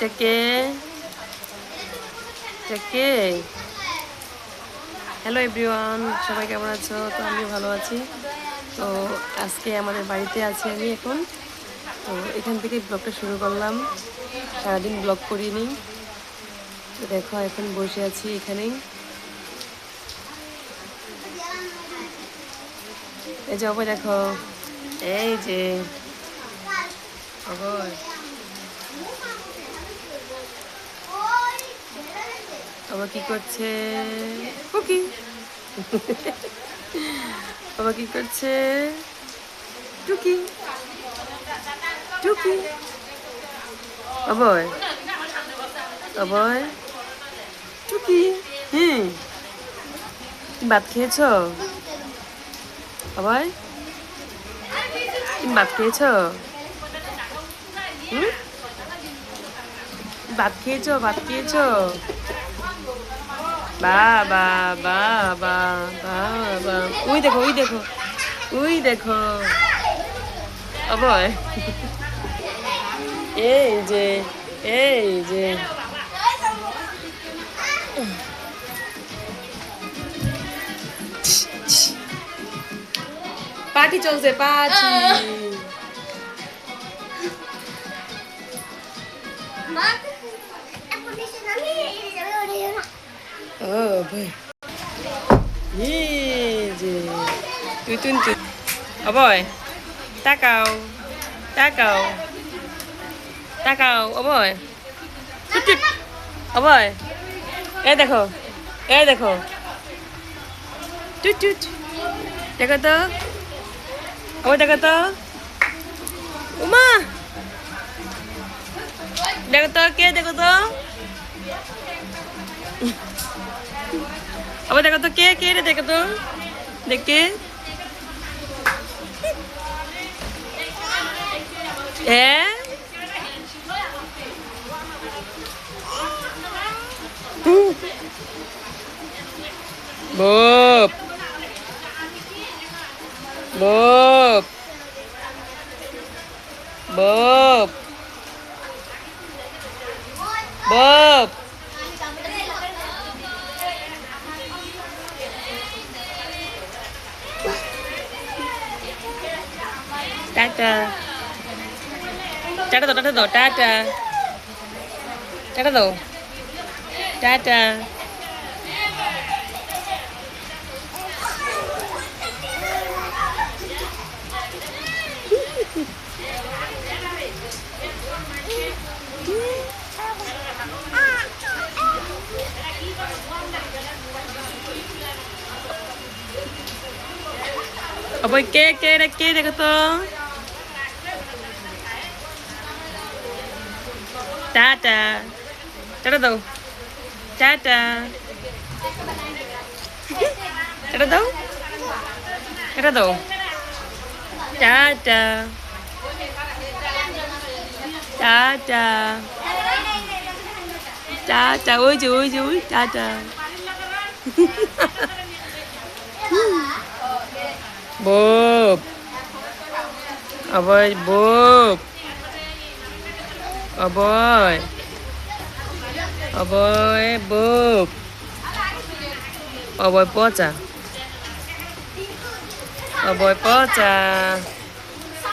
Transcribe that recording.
এটা কে? এটা কে? Hello everyone, সবাই কেমন আছো? তো আমি ভালো আছি। তো আজকে আমাদের বাড়িতে আছি আমি এখন। তো এখান থেকে ব্লগটা শুরু করলাম। সারাদিন ব্লগ করিনি। তো দেখো এখন বসে আছি এখানেই। এই যে অবয় দেখো, এই যে অবয় বাবা কি করছে? কুকি বাবা কি করছে? টুকি টুকি অবয় অবয় টুকি। হুম, ভাত খেয়েছো? অবয় তুমি ভাত খেয়েছো? হুম, ভাত খেয়েছো? ভাত খেয়েছো? বাবা বাবা বাবা, ওই দেখো ওই দেখো ওই দেখো অবয়, এই যে এই যে পার্টি চলছে, পার্টি। ও ভাই, এই যে তুই তুই তুই অবয় তাকাও তাকাও তাকাও অবয়, টুট টুট অবয়, এই দেখো এই দেখো টুট টুট, দেখো তো অবয়, দেখো তো উমা, দেখো তো কে, দেখো তো আবার, দেখো তো কে কে রে, দেখো তো দেখে হ্যাঁ। Bob bob bob bob, tata tata দাও, টাটা দাও, টাটা টাটা দাও, টাটা। অবয় কে কে রে, কে দেখো তো টাটা টাটা দাও, টাটা টাটা দাও, টাটা দাও, টাটা টাটা টাটা, ওই যে ওই যে ওই টাটা। বপ অবয় বপ অবয় অবয় বপ অবয় পচা অবয় পচা।